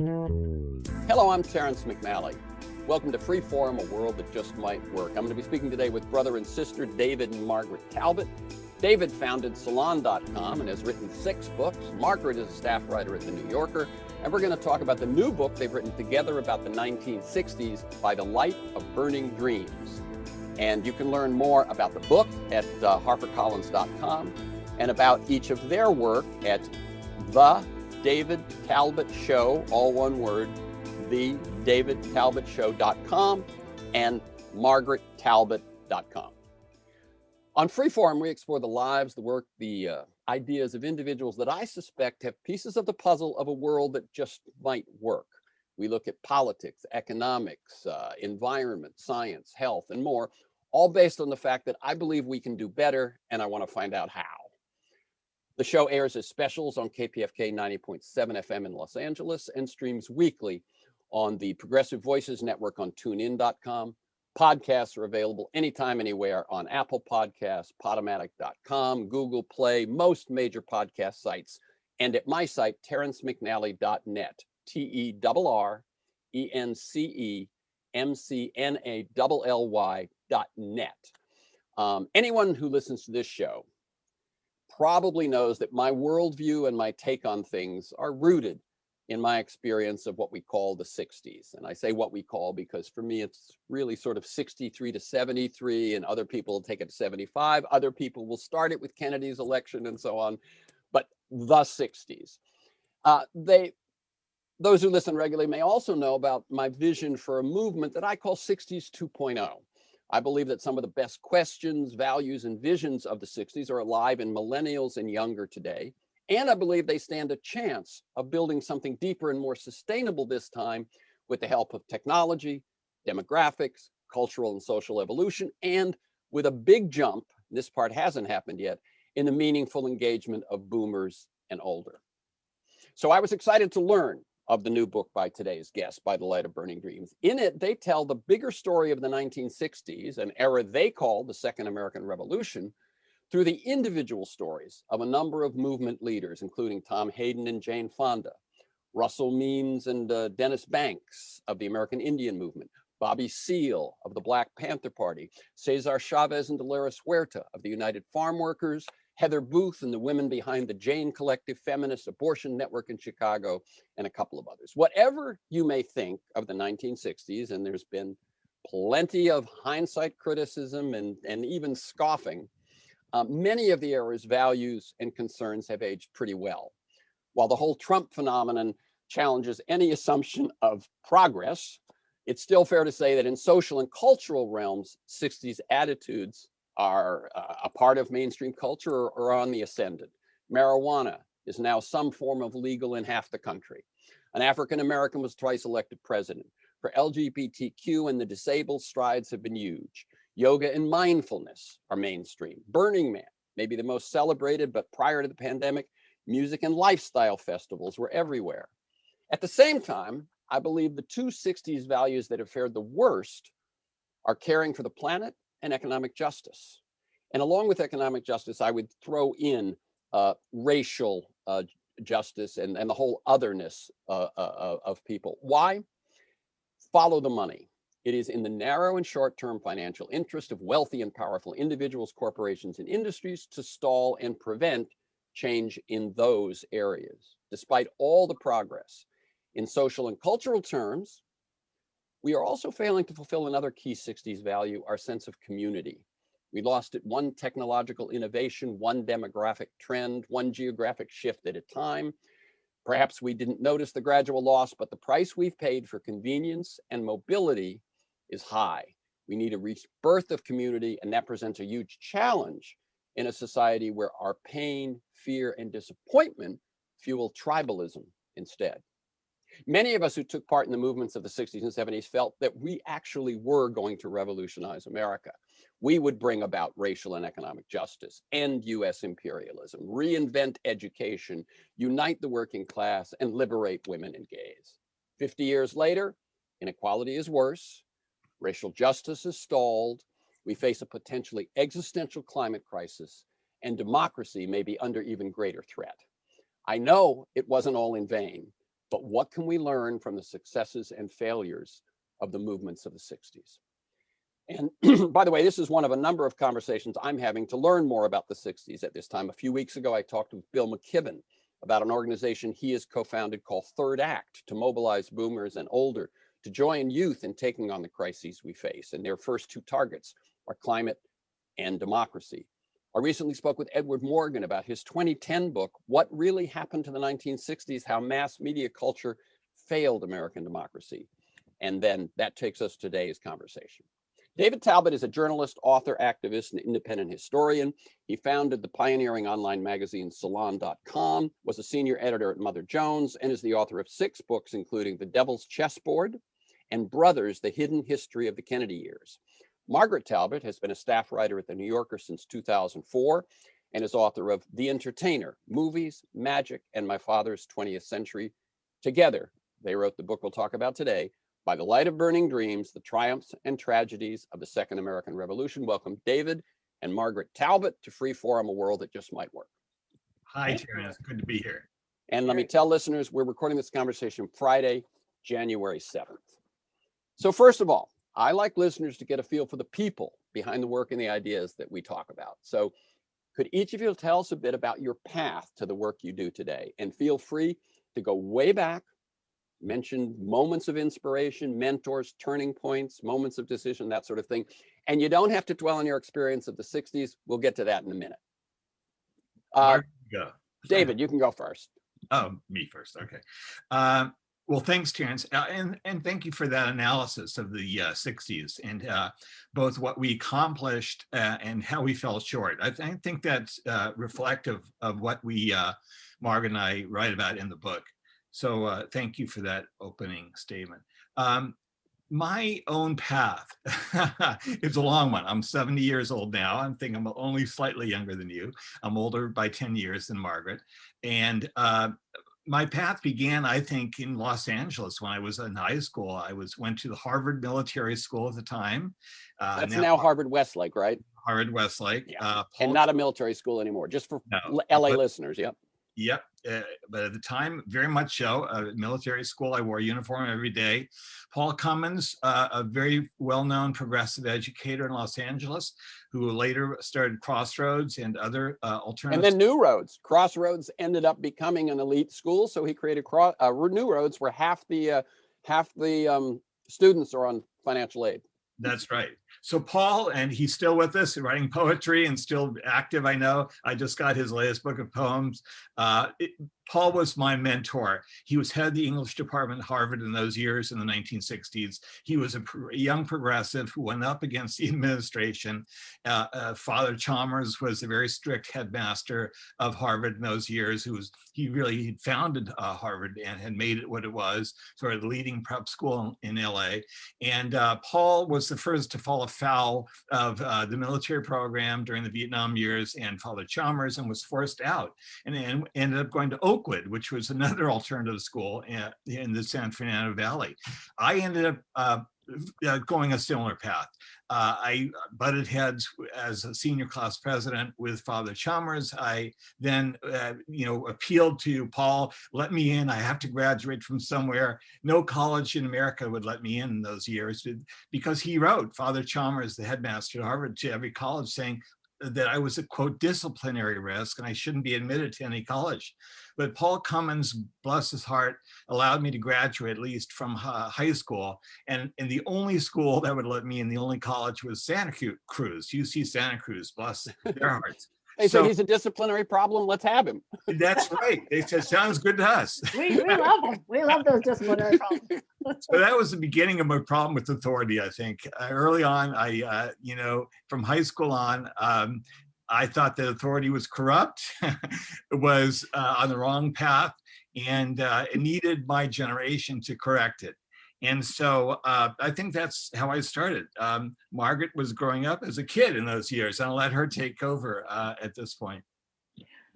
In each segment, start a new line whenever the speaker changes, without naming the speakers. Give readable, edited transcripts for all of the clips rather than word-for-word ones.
Hello, I'm Terrence McNally. Welcome to Freeform, a world that just might work. I'm going to be speaking today with brother and sister David and Margaret Talbot. David founded Salon.com and has written 6 books. Margaret is a staff writer at The New Yorker. And we're going to talk about the new book they've written together about the 1960s, By the Light of Burning Dreams. And you can learn more about the book at harpercollins.com and about each of their work at The David Talbot Show, all one word, thedavidtalbotshow.com and margarettalbot.com. On Freeform, we explore the lives, the work, the ideas of individuals that I suspect have pieces of the puzzle of a world that just might work. We look at politics, economics, environment, science, health, and more, all based on the fact that I believe we can do better, and I want to find out how. The show airs as specials on KPFK 90.7 FM in Los Angeles and streams weekly on the Progressive Voices Network on tunein.com. Podcasts are available anytime, anywhere on Apple Podcasts, Podomatic.com, Google Play, most major podcast sites, and at my site, terrencemcnally.net, TERRENCEMCNALLY.net. Anyone who listens to this show probably knows that my worldview and my take on things are rooted in my experience of what we call the 60s. And I say what we call because for me, it's really sort of 63 to 73, and other people will take it to 75. Other people will start it with Kennedy's election and so on, but the 60s. Those who listen regularly may also know about my vision for a movement that I call 60s 2.0. I believe that some of the best questions, values, and visions of the 60s are alive in millennials and younger today. And I believe they stand a chance of building something deeper and more sustainable this time with the help of technology, demographics, cultural and social evolution, and with a big jump, this part hasn't happened yet, in the meaningful engagement of boomers and older. So I was excited to learn of the new book by today's guest, By the Light of Burning Dreams. In it, they tell the bigger story of the 1960s, an era they call the Second American Revolution, through the individual stories of a number of movement leaders, including Tom Hayden and Jane Fonda, Russell Means and Dennis Banks of the American Indian Movement, Bobby Seale of the Black Panther Party, Cesar Chavez and Dolores Huerta of the United Farm Workers, Heather Booth and the women behind the Jane Collective Feminist Abortion Network in Chicago, and a couple of others. Whatever you may think of the 1960s, and there's been plenty of hindsight criticism and even scoffing, many of the era's values and concerns have aged pretty well. While the whole Trump phenomenon challenges any assumption of progress, it's still fair to say that in social and cultural realms, 60s attitudes are a part of mainstream culture or on the ascendant. Marijuana is now some form of legal in half the country. An African American was twice elected president. For LGBTQ and the disabled, strides have been huge. Yoga and mindfulness are mainstream. Burning Man, maybe the most celebrated, but prior to the pandemic, music and lifestyle festivals were everywhere. At the same time, I believe the two 60s values that have fared the worst are caring for the planet and economic justice. And along with economic justice, I would throw in racial justice and the whole otherness of people. Why? Follow the money. It is in the narrow and short-term financial interest of wealthy and powerful individuals, corporations, and industries to stall and prevent change in those areas. Despite all the progress in social and cultural terms, we are also failing to fulfill another key 60s value, our sense of community. We lost it one technological innovation, one demographic trend, one geographic shift at a time. Perhaps we didn't notice the gradual loss, but the price we've paid for convenience and mobility is high. We need a rebirth of community, and that presents a huge challenge in a society where our pain, fear, and disappointment fuel tribalism instead. Many of us who took part in the movements of the 60s and 70s felt that we actually were going to revolutionize America. We would bring about racial and economic justice, end US imperialism, reinvent education, unite the working class, and liberate women and gays. 50 years later, inequality is worse, racial justice is stalled, we face a potentially existential climate crisis, and democracy may be under even greater threat. I know it wasn't all in vain. But what can we learn from the successes and failures of the movements of the 60s? And by the way, this is one of a number of conversations I'm having to learn more about the 60s at this time. A few weeks ago, I talked with Bill McKibben about an organization he has co-founded called Third Act to mobilize boomers and older to join youth in taking on the crises we face. And their first two targets are climate and democracy. I recently spoke with Edward Morgan about his 2010 book, What Really Happened to the 1960s, How Mass Media Culture Failed American Democracy. And then that takes us to today's conversation. David Talbot is a journalist, author, activist, and independent historian. He founded the pioneering online magazine Salon.com, was a senior editor at Mother Jones, and is the author of 6 books, including The Devil's Chessboard and Brothers, The Hidden History of the Kennedy Years. Margaret Talbot has been a staff writer at The New Yorker since 2004 and is author of The Entertainer, Movies, Magic, and My Father's 20th Century. Together, they wrote the book we'll talk about today, By the Light of Burning Dreams, The Triumphs and Tragedies of the Second American Revolution. Welcome, David and Margaret Talbot, to Freeform, a world that just might work.
Hi, Terrence. Good to be here.
And let me tell listeners, we're recording this conversation Friday, January 7th. So first of all, I like listeners to get a feel for the people behind the work and the ideas that we talk about. So could each of you tell us a bit about your path to the work you do today? And feel free to go way back, mention moments of inspiration, mentors, turning points, moments of decision, that sort of thing. And you don't have to dwell on your experience of the 60s. We'll get to that in a minute.
Go.
David, you can go first.
Oh, me first. Okay. Well, thanks, Terrence. And thank you for that analysis of the 60s and both what we accomplished and how we fell short. I think that's reflective of what we, Margaret and I, write about in the book. So thank you for that opening statement. My own path is a long one. I'm 70 years old now. I think I'm only slightly younger than you. I'm older by 10 years than Margaret. And my path began, I think, in Los Angeles when I was in high school. I went to the Harvard Military School at the time.
That's now Harvard Westlake, right?
Harvard Westlake.
Yeah. And not a military school anymore, just for LA listeners, yep.
Yep, but at the time, very much so. Military school, I wore a uniform every day. Paul Cummins, a very well-known progressive educator in Los Angeles, who later started Crossroads and other alternatives.
And then New Roads. Crossroads ended up becoming an elite school, so he created New Roads, where half the students are on financial aid.
That's right. So Paul, and he's still with us, writing poetry and still active, I know. I just got his latest book of poems. Paul was my mentor. He was head of the English department at Harvard in those years in the 1960s. He was a young progressive who went up against the administration. Father Chalmers was a very strict headmaster of Harvard in those years. He really founded Harvard and had made it what it was, sort of the leading prep school in LA. And Paul was the first to fall afoul of the military program during the Vietnam years and Father Chalmers, and was forced out and ended up going to Oakwood, which was another alternative school in the San Fernando Valley. I ended up going a similar path. I butted heads as a senior class president with Father Chalmers. I then, appealed to Paul, let me in, I have to graduate from somewhere. No college in America would let me in those years because he wrote, Father Chalmers, the headmaster at Harvard, to every college saying that I was a, quote, disciplinary risk and I shouldn't be admitted to any college. But Paul Cummins, bless his heart, allowed me to graduate at least from high school. And the only school that would let me in, the only college was Santa Cruz, UC Santa Cruz, bless their hearts.
They said he's a disciplinary problem, let's have him.
That's right. They said, sounds good to us.
We love them. We love those disciplinary problems.
So that was the beginning of my problem with authority, I think. Early on, from high school on, I thought that authority was corrupt, was on the wrong path, and it needed my generation to correct it. And so I think that's how I started. Margaret was growing up as a kid in those years, and I'll let her take over at this point.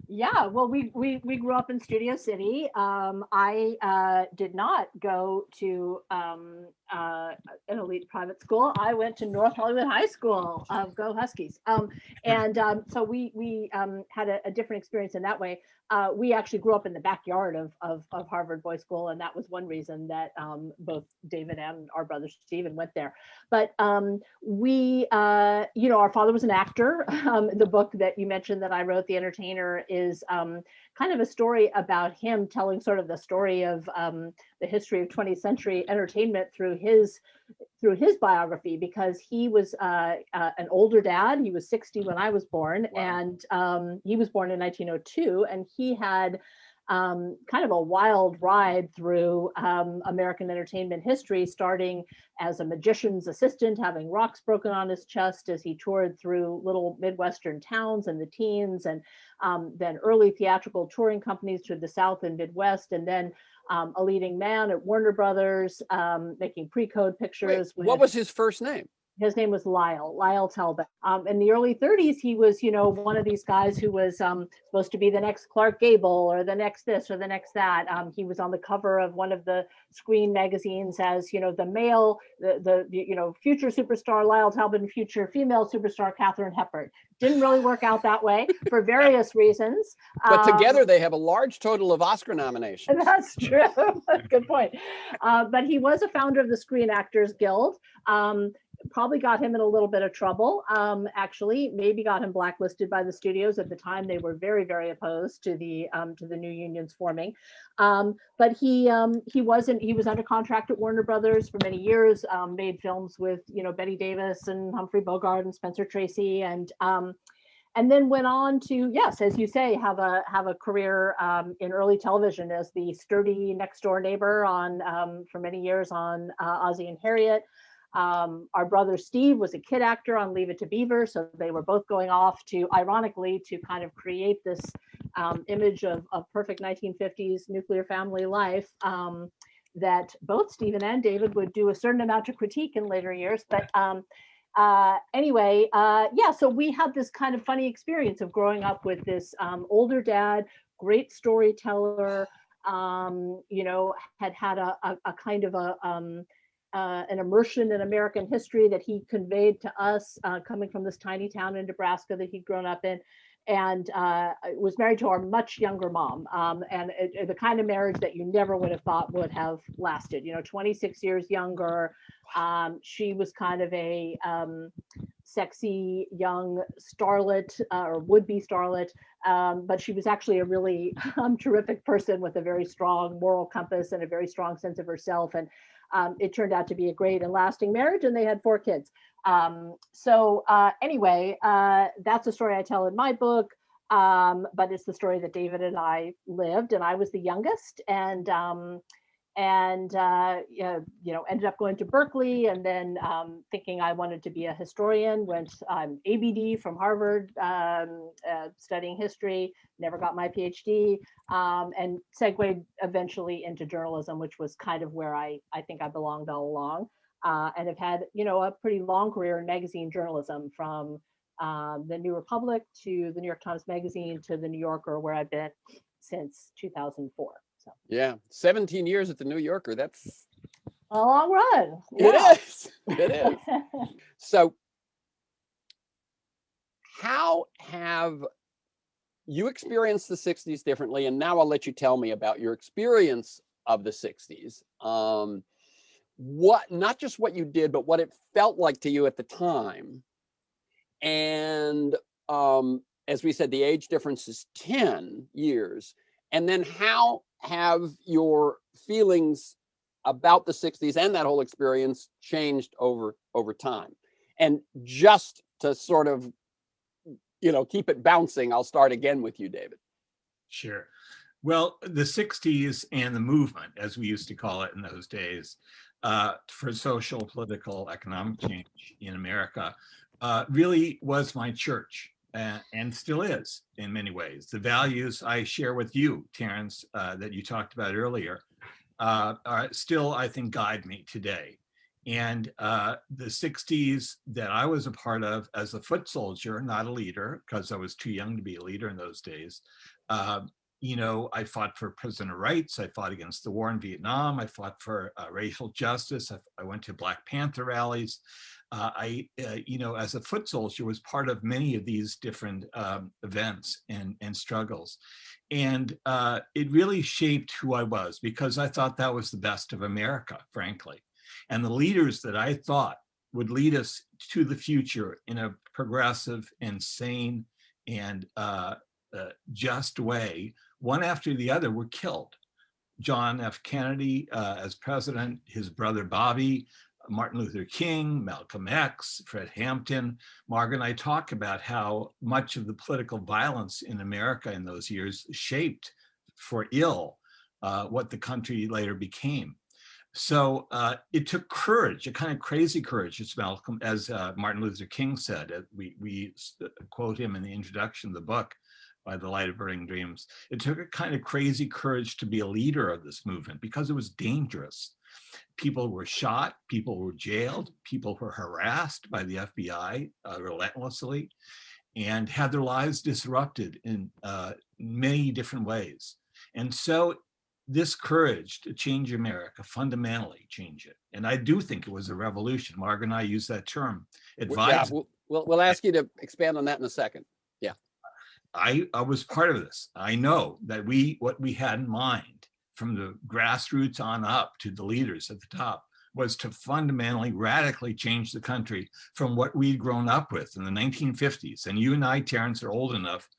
Yeah, well, we grew up in Studio City. I did not go to an elite private school. I went to North Hollywood High School. Go Huskies! So we had a different experience in that way. we actually grew up in the backyard of Harvard Boys School, and that was one reason that both David and our brother Stephen went there. But we, our father was an actor. The book that you mentioned that I wrote, The Entertainer, is kind of a story about him telling sort of the story of the history of 20th century entertainment through his biography, because he was an older dad. He was 60 when I was born. Wow. And he was born in 1902, and he had kind of a wild ride through American entertainment history, starting as a magician's assistant, having rocks broken on his chest as he toured through little Midwestern towns in the teens, and then early theatrical touring companies to the South and Midwest, and then a leading man at Warner Brothers, making pre-code pictures.
Wait, what was his first name?
His name was Lyle Talbot. In the early 30s, he was, one of these guys who was supposed to be the next Clark Gable or the next this or the next that. He was on the cover of one of the Screen magazines as, the male, the future superstar Lyle Talbot and future female superstar Katharine Hepburn. Didn't really work out that way for various reasons.
But together they have a large total of Oscar nominations.
That's true. Good point. But he was a founder of the Screen Actors Guild. Probably got him in a little bit of trouble, actually, maybe got him blacklisted by the studios. At the time, they were very, very opposed to the new unions forming. But he was under contract at Warner Brothers for many years, made films with, Bette Davis and Humphrey Bogart and Spencer Tracy, and then went on to, yes, as you say, have a career in early television as the sturdy next door neighbor on for many years on Ozzie and Harriet. Our brother Steve was a kid actor on Leave It to Beaver, so they were both going off to, ironically, to kind of create this image of perfect 1950s nuclear family life that both Stephen and David would do a certain amount of critique in later years. But anyway, so we had this kind of funny experience of growing up with this older dad, great storyteller, had a kind of an immersion in American history that he conveyed to us, coming from this tiny town in Nebraska that he'd grown up in, and was married to our much younger mom, and the kind of marriage that you never would have thought would have lasted. 26 years younger. She was kind of a sexy young starlet, or would-be starlet, but she was actually a really terrific person with a very strong moral compass and a very strong sense of herself. And it turned out to be a great and lasting marriage, and they had 4 kids. Anyway, that's a story I tell in my book, but it's the story that David and I lived, and I was the youngest, and ended up going to Berkeley, and then thinking I wanted to be a historian, went ABD from Harvard, studying history, never got my PhD, and segued eventually into journalism, which was kind of where I think I belonged all along, and have had, a pretty long career in magazine journalism, from the New Republic to the New York Times Magazine to the New Yorker, where I've been since 2004. So.
Yeah, 17 years at the New Yorker. That's
a long run.
Yeah. It is. So how have you experienced the 60s differently? And now I'll let you tell me about your experience of the 60s. Not just what you did, but what it felt like to you at the time. And as we said, the age difference is 10 years. And then how have your feelings about the 60s and that whole experience changed over time? And just to sort of, keep it bouncing, I'll start again with you, David.
Sure. Well, the 60s and the movement, as we used to call it in those days, for social, political, economic change in America, really was my church. And still is in many ways. The values I share with you, Terrence, that you talked about earlier, are still, I think, guide me today. And the 60s that I was a part of as a foot soldier, not a leader, because I was too young to be a leader in those days. I fought for prisoner rights. I fought against the war in Vietnam. I fought for racial justice. I went to Black Panther rallies. As a foot soldier, was part of many of these different events and struggles. And it really shaped who I was, because I thought that was the best of America, frankly. And the leaders that I thought would lead us to the future in a progressive and sane and just way, one after the other, were killed. John F. Kennedy as president, his brother Bobby, Martin Luther King, Malcolm X, Fred Hampton. Margaret and I talk about how much of the political violence in America in those years shaped for ill what the country later became. So it took courage, a kind of crazy courage, as Martin Luther King said. We quote him in the introduction of the book, By the Light of Burning Dreams. It took a kind of crazy courage to be a leader of this movement, because it was dangerous. People were shot, people were jailed, people were harassed by the FBI relentlessly, and had their lives disrupted in many different ways. And so this courage to change America, fundamentally change it. And I do think it was a revolution. Margaret and I use that term.
Yeah, we'll ask you to expand on that in a second. Yeah.
I was part of this. I know that what we had in mind from the grassroots on up to the leaders at the top was to fundamentally, radically change the country from what we'd grown up with in the 1950s. And you and I, Terrence, are old enough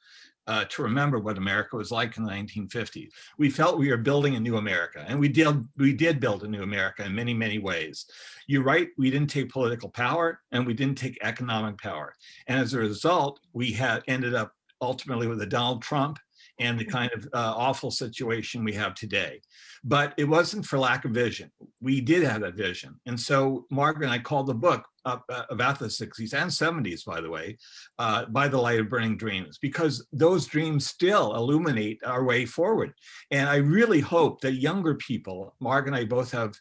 to remember what America was like in the 1950s. We felt we were building a new America, and we did build a new America in many, many ways. You're right, we didn't take political power, and we didn't take economic power. And as a result, we ended up ultimately with a Donald Trump and the kind of awful situation we have today. But it wasn't for lack of vision. We did have that vision. And so Margaret and I called the book about the 60s and 70s, by the way, By the Light of Burning Dreams, because those dreams still illuminate our way forward. And I really hope that younger people, Margaret and I both have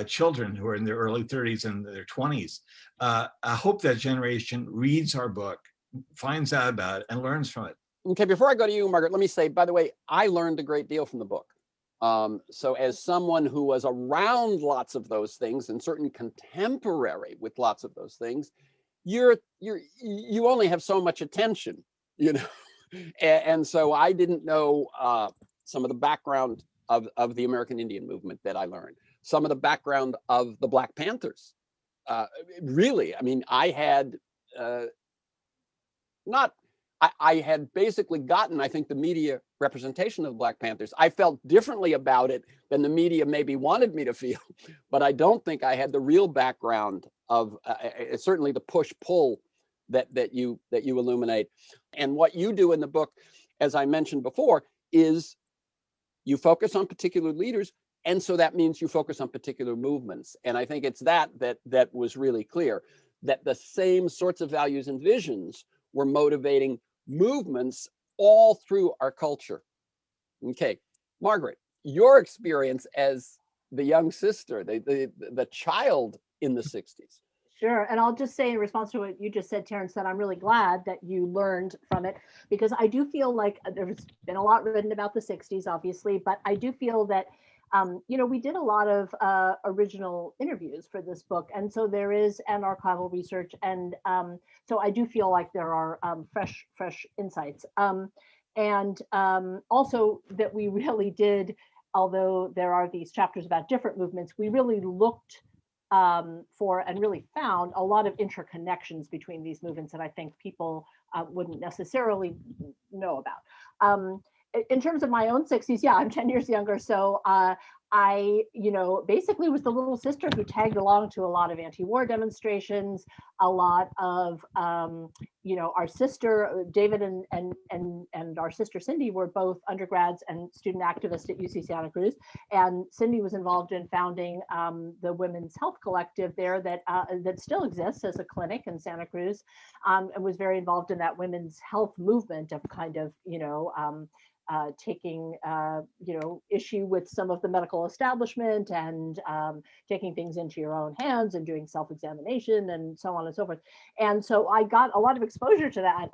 children who are in their early 30s and their 20s, I hope that generation reads our book, finds out about it, and learns from it.
Okay, before I go to you, Margaret, let me say, by the way, I learned a great deal from the book. So as someone who was around lots of those things and certainly contemporary with lots of those things, you only have so much attention, you know, and so I didn't know some of the background of the American Indian movement that I learned, some of the background of the Black Panthers. Really, I mean, I had I had basically gotten, I think, the media representation of the Black Panthers. I felt differently about it than the media maybe wanted me to feel, but I don't think I had the real background of certainly the push-pull that you illuminate. And what you do in the book, as I mentioned before, is you focus on particular leaders, and so that means you focus on particular movements. And I think it's that was really clear, that the same sorts of values and visions were motivating movements all through our culture. Okay, Margaret, your experience as the young sister, the child in the 60s.
Sure. And I'll just say in response to what you just said, Terrence, that I'm really glad that you learned from it, because I do feel like there's been a lot written about the 60s, obviously, but I do feel that we did a lot of original interviews for this book. And so there is an archival research. And so I do feel like there are fresh insights. And also that we really did, although there are these chapters about different movements, we really looked for and really found a lot of interconnections between these movements that I think people wouldn't necessarily know about. In terms of my own 60s, yeah, I'm 10 years younger. So I, basically was the little sister who tagged along to a lot of anti-war demonstrations, a lot of, our sister, David and our sister Cindy were both undergrads and student activists at UC Santa Cruz. And Cindy was involved in founding the Women's Health Collective there that still exists as a clinic in Santa Cruz, and was very involved in that women's health movement of kind of, taking issue with some of the medical establishment and taking things into your own hands and doing self-examination and so on and so forth. And so I got a lot of exposure to that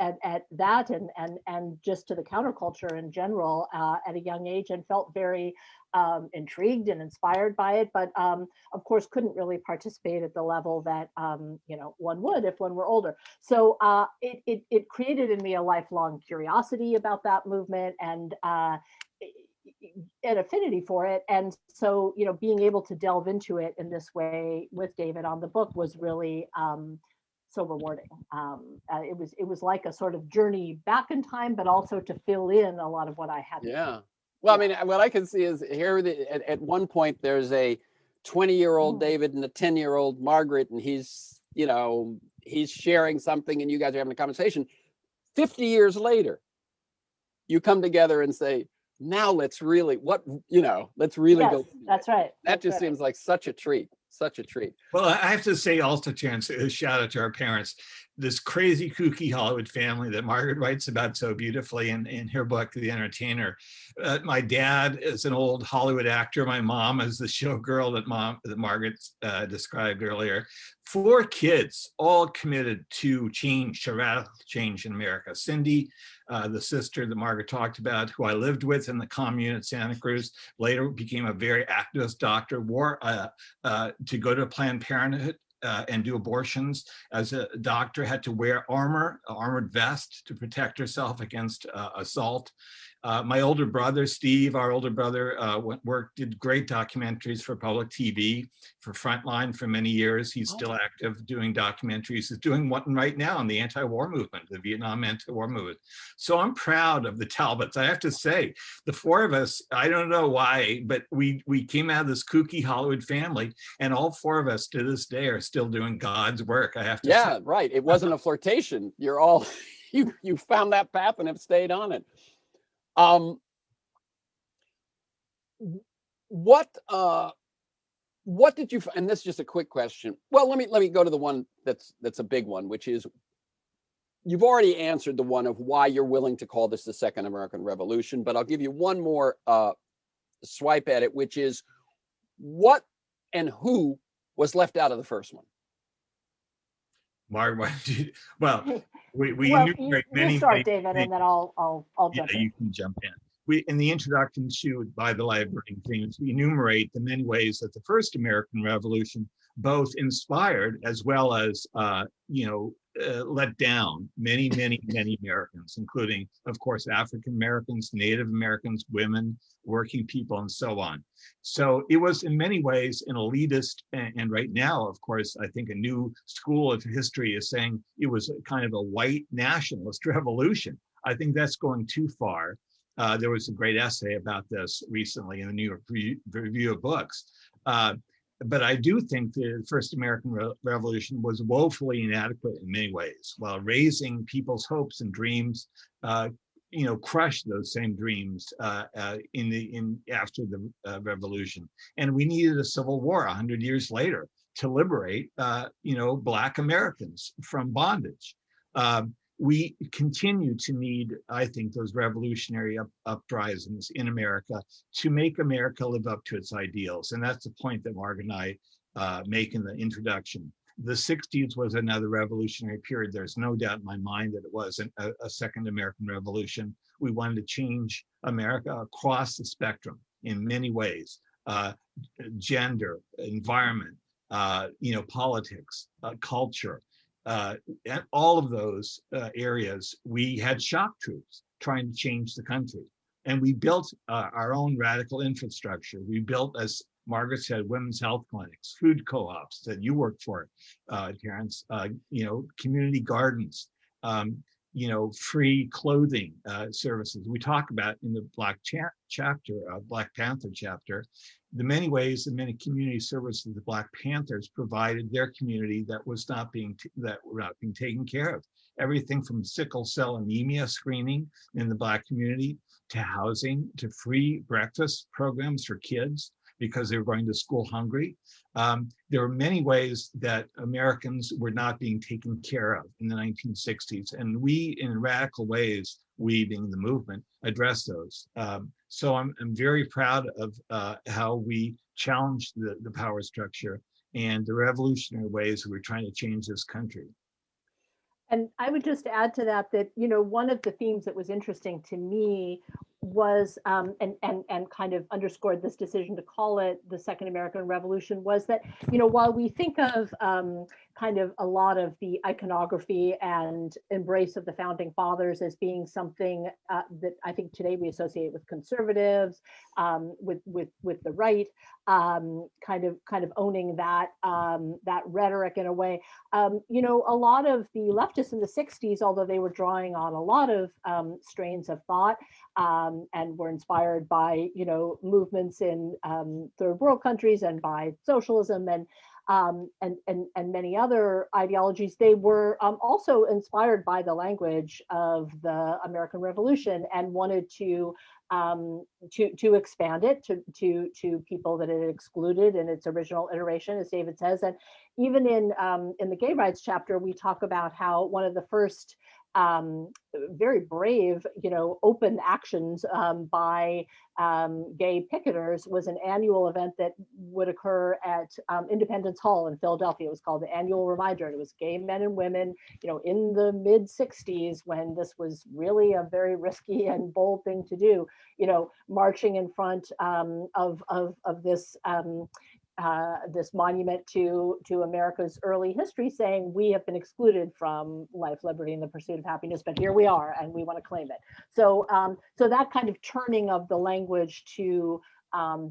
at that and just to the counterculture in general at a young age, and felt very intrigued and inspired by it, but of course couldn't really participate at the level that one would if one were older. So it created in me a lifelong curiosity about that movement and an affinity for it. And so, being able to delve into it in this way with David on the book was really so rewarding. It was like a sort of journey back in time, but also to fill in a lot of what I had.
Yeah. Well, I mean, what I can see is here at one point there's a 20-year-old David and a 10-year-old Margaret, and he's sharing something, and you guys are having a conversation. 50 years later, you come together and say, now let's really go.
That's right.
That just seems like such a treat.
Well, I have to say also, Terrence, a shout out to our parents, this crazy kooky Hollywood family that Margaret writes about so beautifully in her book, The Entertainer. My dad is an old Hollywood actor. My mom is the showgirl that Margaret described earlier. 4 kids, all committed to radical change in America. Cindy, the sister that Margaret talked about, who I lived with in the commune at Santa Cruz, later became a very activist doctor, to go to Planned Parenthood and do abortions. As a doctor, had to wear armored vest to protect herself against assault. My older brother, Steve, did great documentaries for public TV, for Frontline for many years. He's still active doing documentaries. He's doing one right now on the anti-war movement, the Vietnam anti-war movement. So I'm proud of the Talbots. I have to say, the 4 of us, I don't know why, but we came out of this kooky Hollywood family, and all 4 of us to this day are still doing God's work, I have to say.
Yeah, right. It wasn't a flirtation. You're all, you found that path and have stayed on it. What did you, and this is just a quick question. Well, let me go to the one that's a big one, which is, you've already answered the one of why you're willing to call this the Second American Revolution, but I'll give you one more swipe at it, which is, what and who was left out of the first one?
Margaret, well, we
enumerate many. You start, David, and then I'll jump in.
You can jump in. In the introduction to By the Light of Burning Things, we enumerate the many ways that the first American Revolution both inspired as well as let down many Americans, including, of course, African Americans, Native Americans, women, working people, and so on. So it was in many ways an elitist, and right now, of course, I think a new school of history is saying it was kind of a white nationalist revolution. I think that's going too far. There was a great essay about this recently in the New York Review of Books. But I do think the first American Revolution was woefully inadequate in many ways, while raising people's hopes and dreams, crushed those same dreams after the revolution. And we needed a civil war 100 years later to liberate, Black Americans from bondage. We continue to need, I think, those revolutionary uprisings in America to make America live up to its ideals. And that's the point that Margaret and I make in the introduction. The 60s was another revolutionary period. There's no doubt in my mind that it was a second American Revolution. We wanted to change America across the spectrum in many ways. Gender, environment, politics, culture. At all of those areas, we had shock troops trying to change the country. And we built our own radical infrastructure. We built, as Margaret said, women's health clinics, food co-ops that you work for, Terrence, community gardens, free clothing services. We talk about in the Black Panther chapter, the many ways and many community services the Black Panthers provided their community that were not being taken care of. Everything from sickle cell anemia screening in the Black community, to housing, to free breakfast programs for kids because they were going to school hungry. There were many ways that Americans were not being taken care of in the 1960s. And we, in radical ways, we being the movement, addressed those. So I'm very proud of how we challenged the power structure and the revolutionary ways we're trying to change this country.
And I would just add to that, one of the themes that was interesting to me was and kind of underscored this decision to call it the Second American Revolution was that, while we think of kind of a lot of the iconography and embrace of the founding fathers as being something that I think today we associate with conservatives, with the right, kind of owning that that rhetoric in a way. A lot of the leftists in the 60s, although they were drawing on a lot of strains of thought, and were inspired by movements in third world countries and by socialism and many other ideologies. They were also inspired by the language of the American Revolution and wanted to expand it to people that it excluded in its original iteration, as David says. And even in the gay rights chapter, we talk about how one of the first very brave, open actions by gay picketers was an annual event that would occur at Independence Hall in Philadelphia. It was called the Annual Reminder. And it was gay men and women, in the mid 60s, when this was really a very risky and bold thing to do, marching in front of this this monument to America's early history, saying we have been excluded from life, liberty, and the pursuit of happiness, but here we are, and we want to claim it. So, so that kind of turning of the language to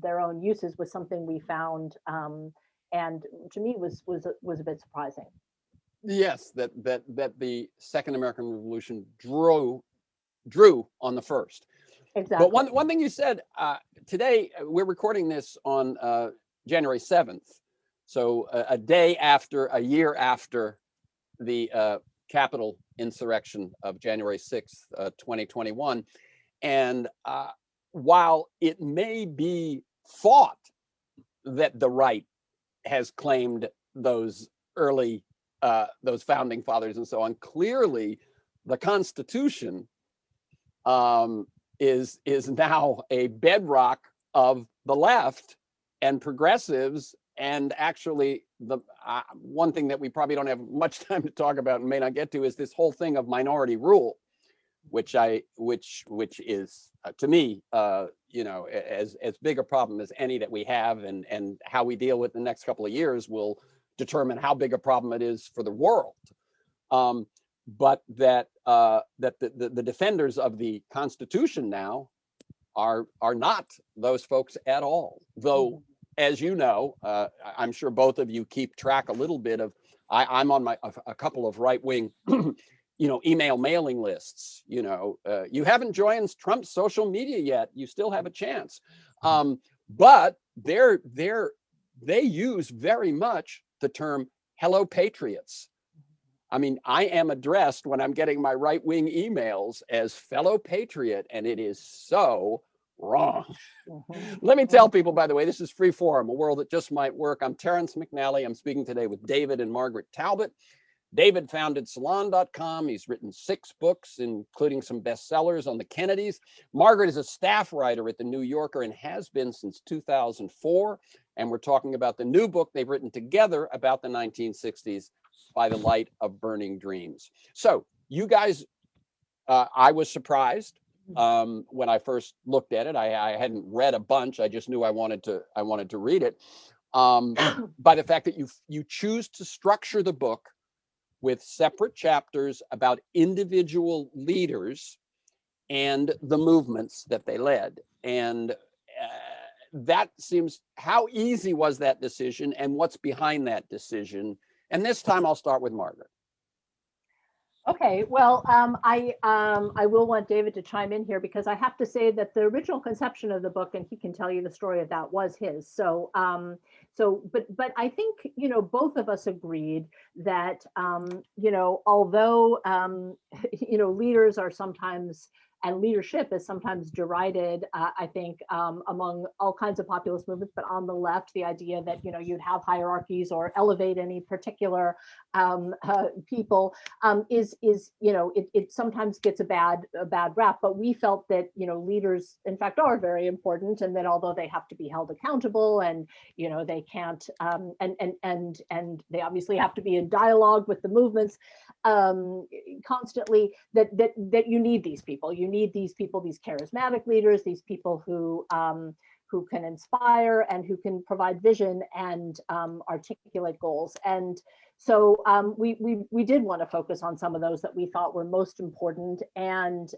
their own uses was something we found, and to me was a bit surprising.
Yes, that the Second American Revolution drew on the first.
Exactly.
But one thing you said today, we're recording this on January 7th, so a year after the Capitol insurrection of January 6th, 2021. And while it may be thought that the right has claimed those early, those founding fathers and so on, clearly the Constitution is now a bedrock of the left and progressives. And actually, the one thing that we probably don't have much time to talk about and may not get to is this whole thing of minority rule, which is to me, as big a problem as any that we have, and how we deal with the next couple of years will determine how big a problem it is for the world. But that the defenders of the Constitution now are not those folks at all, though. As you know, I'm sure both of you keep track a little bit of. I'm on a couple of right-wing, email mailing lists. You haven't joined Trump's social media yet. You still have a chance, but they use very much the term "Hello Patriots." I mean, I am addressed when I'm getting my right-wing emails as fellow patriot, and it is so wrong. Let me tell people, by the way, this is Freeform, a world that just might work. I'm Terrence McNally. I'm speaking today with David and Margaret Talbot. David founded Salon.com. He's written 6 books, including some bestsellers on the Kennedys. Margaret is a staff writer at The New Yorker and has been since 2004. And we're talking about the new book they've written together about the 1960s, By the Light of Burning Dreams. So you guys, I was surprised when I first looked at it. I hadn't read a bunch. I just knew I wanted to read it. By the fact that you choose to structure the book with separate chapters about individual leaders and the movements that they led. And that seems, how easy was that decision, and what's behind that decision? And this time I'll start with Margaret.
Okay, well, I will want David to chime in here, because I have to say that the original conception of the book, and he can tell you the story of that, was his. So, but I think, both of us agreed that, although, leaders are sometimes, and leadership is sometimes derided, I think, among all kinds of populist movements, but on the left, the idea that, you'd have hierarchies or elevate any particular people it sometimes gets a bad rap. But we felt that, leaders, in fact, are very important, and that although they have to be held accountable, and, they can't, and they obviously have to be in dialogue with the movements constantly, that you need these people. You need these people, these charismatic leaders, these people who can inspire and who can provide vision and articulate goals. And so we did want to focus on some of those that we thought were most important and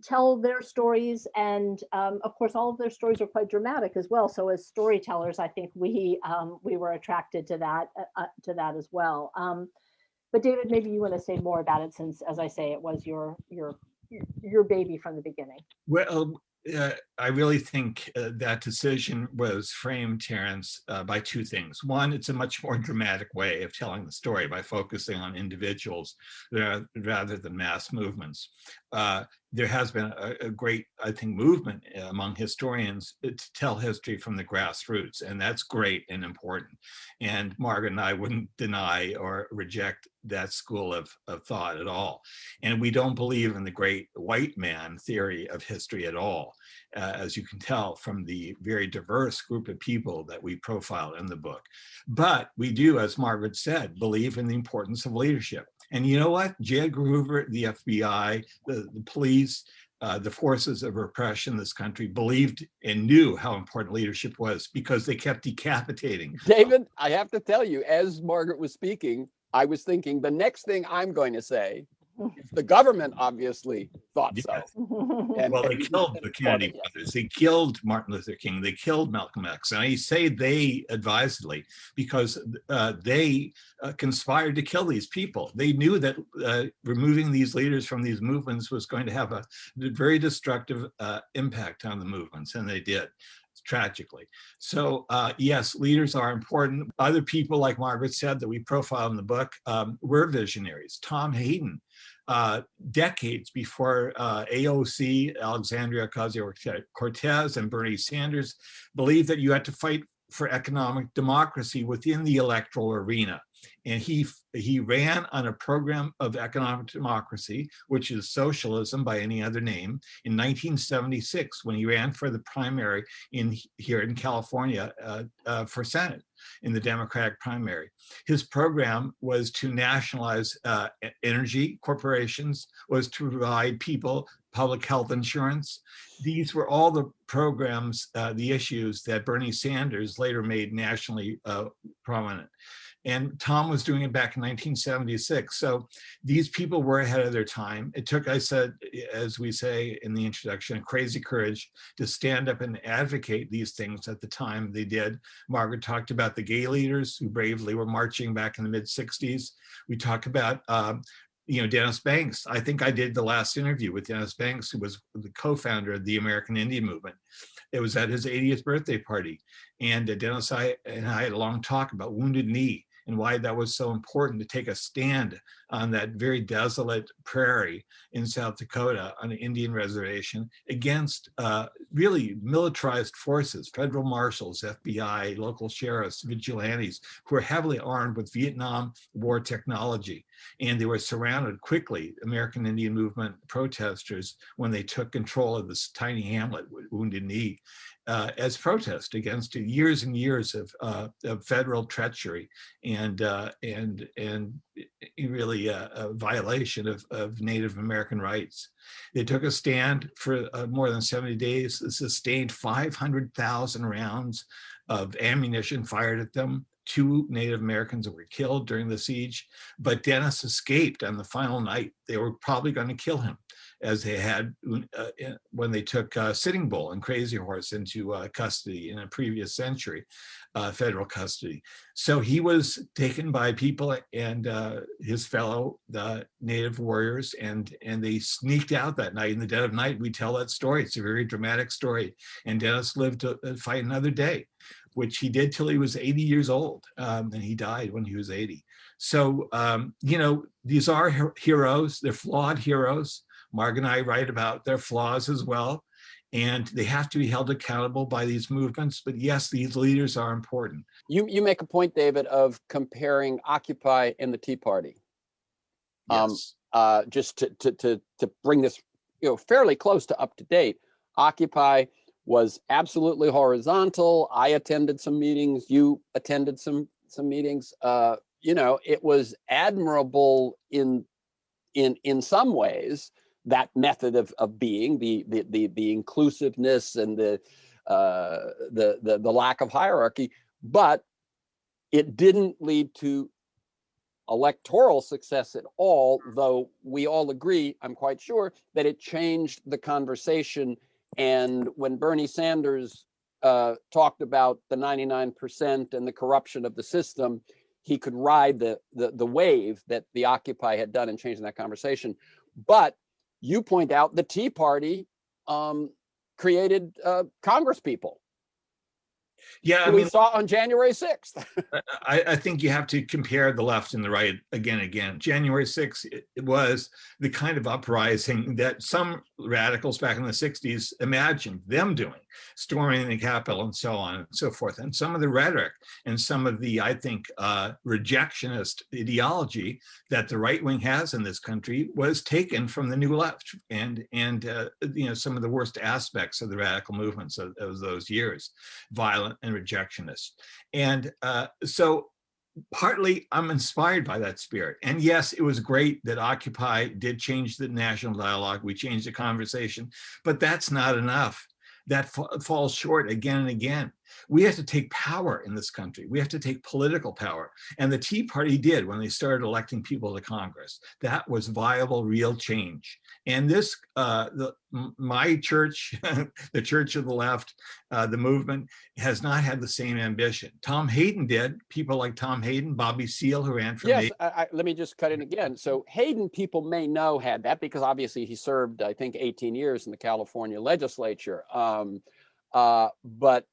tell their stories. And of course, all of their stories are quite dramatic as well. So as storytellers, I think we were attracted to that as well. But David, maybe you want to say more about it, since, as I say, it was your baby from the beginning.
Well, I really think that decision was framed, Terrence, by two things. One, it's a much more dramatic way of telling the story by focusing on individuals rather than mass movements. There has been a great, I think, movement among historians to tell history from the grassroots, and that's great and important. And Margaret and I wouldn't deny or reject that school of thought at all. And we don't believe in the great white man theory of history at all, as you can tell from the very diverse group of people that we profile in the book. But we do, as Margaret said, believe in the importance of leadership. And you know what? J. Edgar Hoover, the FBI, the police, the forces of repression in this country believed and knew how important leadership was, because they kept decapitating.
David, I have to tell you, as Margaret was speaking, I was thinking the next thing I'm going to say is the government obviously thought
Yes.
so.
Well, they killed the Kennedy brothers. They killed Martin Luther King. They killed Malcolm X. And I say they advisedly because they conspired to kill these people. They knew that removing these leaders from these movements was going to have a very destructive impact on the movements, and they did. Tragically. So yes, leaders are important. Other people, like Margaret said, that we profile in the book, were visionaries. Tom Hayden, decades before AOC, Alexandria Ocasio-Cortez, and Bernie Sanders, believed that you had to fight for economic democracy within the electoral arena. And he ran on a program of economic democracy, which is socialism by any other name, in 1976, when he ran for the primary here in California for Senate in the Democratic primary. His program was to nationalize energy corporations, was to provide people public health insurance. These were all the programs, the issues that Bernie Sanders later made nationally prominent. And Tom was doing it back in 1976. So these people were ahead of their time. It took, I said, as we say in the introduction, crazy courage to stand up and advocate these things at the time they did. Margaret talked about the gay leaders who bravely were marching back in the mid-60s. We talk about Dennis Banks. I think I did the last interview with Dennis Banks, who was the co-founder of the American Indian Movement. It was at his 80th birthday party. And Dennis and I had a long talk about Wounded Knee and why that was so important to take a stand on that very desolate prairie in South Dakota on an Indian reservation against really militarized forces, federal marshals, FBI, local sheriffs, vigilantes, who were heavily armed with Vietnam War technology. And they were surrounded quickly, American Indian Movement protesters, when they took control of this tiny hamlet, Wounded Knee, as protest against years and years of federal treachery and really a violation of Native American rights. They took a stand for more than 70 days, sustained 500,000 rounds of ammunition fired at them. 2 Native Americans were killed during the siege, but Dennis escaped on the final night. They were probably going to kill him, as they had when they took Sitting Bull and Crazy Horse into custody in a previous century, federal custody. So he was taken by people and his fellow Native warriors, and they sneaked out that night. In the dead of night, we tell that story. It's a very dramatic story. And Dennis lived to fight another day, which he did till he was 80 years old, and he died when he was 80. So, these are heroes. They're flawed heroes. Margaret and I write about their flaws as well, and they have to be held accountable by these movements. But yes, these leaders are important.
You make a point, David, of comparing Occupy and the Tea Party.
Yes.
Just to bring this, fairly close to up to date. Occupy was absolutely horizontal. I attended some meetings. You attended some meetings. It was admirable in some ways, that method of being, the inclusiveness and the lack of hierarchy, but it didn't lead to electoral success at all, though we all agree, I'm quite sure, that it changed the conversation. And when Bernie Sanders talked about the 99% and the corruption of the system, he could ride the wave that the Occupy had done in changing that conversation. But you point out the Tea Party created Congress people.
Yeah,
we saw on January 6th.
I think you have to compare the left and the right again and again. January 6th, it was the kind of uprising that some radicals back in the 60s imagined them doing, storming the Capitol and so on and so forth. And some of the rhetoric and some of the, I think, rejectionist ideology that the right wing has in this country was taken from the New Left, and some of the worst aspects of the radical movements of those years, violent and rejectionist. And so partly I'm inspired by that spirit. And yes, it was great that Occupy did change the national dialogue. We changed the conversation, but that's not enough. That falls short again and again. We have to take power in this country. We have to take political power. And the Tea Party did when they started electing people to Congress. That was viable, real change. And this, my church, the Church of the Left, the movement, has not had the same ambition. Tom Hayden did. People like Tom Hayden, Bobby Seale, who ran for
yes, let me just cut in again. So Hayden, people may know, had that because obviously he served, I think, 18 years in the California legislature. But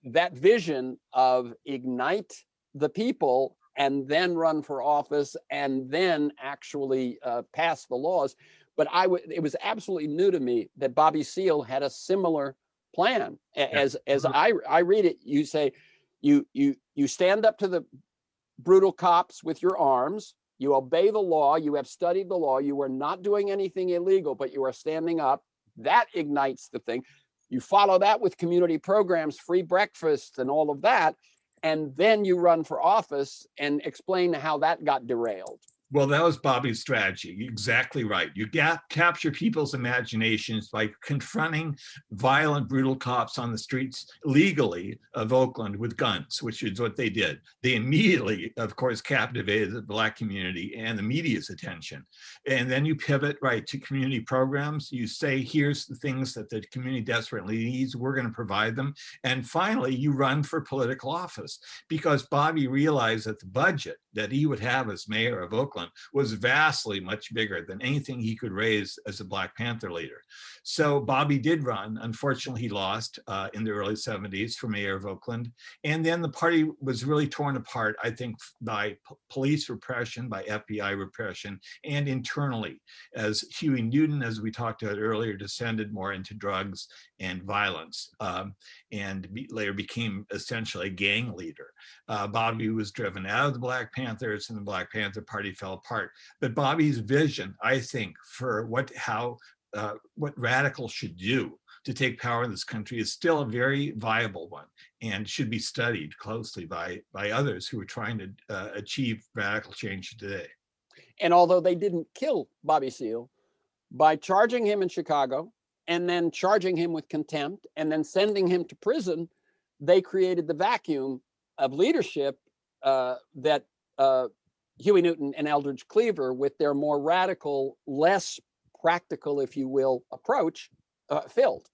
that vision of ignite the people and then run for office and then actually pass the laws. But it was absolutely new to me that Bobby Seale had a similar plan. As I read it, you say you stand up to the brutal cops with your arms, you obey the law, you have studied the law, you are not doing anything illegal, but you are standing up. That ignites the thing. You follow that with community programs, free breakfast and all of that, and then you run for office and explain how that got derailed.
Well, that was Bobby's strategy. Exactly right. You capture people's imaginations by confronting violent, brutal cops on the streets legally of Oakland with guns, which is what they did. They immediately, of course, captivated the Black community and the media's attention. And then you pivot right to community programs. You say, here's the things that the community desperately needs. We're going to provide them. And finally, you run for political office because Bobby realized that the budget that he would have as mayor of Oakland was vastly much bigger than anything he could raise as a Black Panther leader. So Bobby did run. Unfortunately, he lost in the early 70s for mayor of Oakland. And then the party was really torn apart, I think, by police repression, by FBI repression, and internally, as Huey Newton, as we talked about earlier, descended more into drugs and violence, and later became essentially a gang leader. Bobby was driven out of the Black Panthers, and the Black Panther Party fell apart. But Bobby's vision, I think, for what radicals should do to take power in this country is still a very viable one and should be studied closely by others who are trying to achieve radical change today.
And although they didn't kill Bobby Seale, by charging him in Chicago and then charging him with contempt and then sending him to prison, they created the vacuum of leadership that Huey Newton and Eldridge Cleaver, with their more radical, less practical, if you will, approach, filled.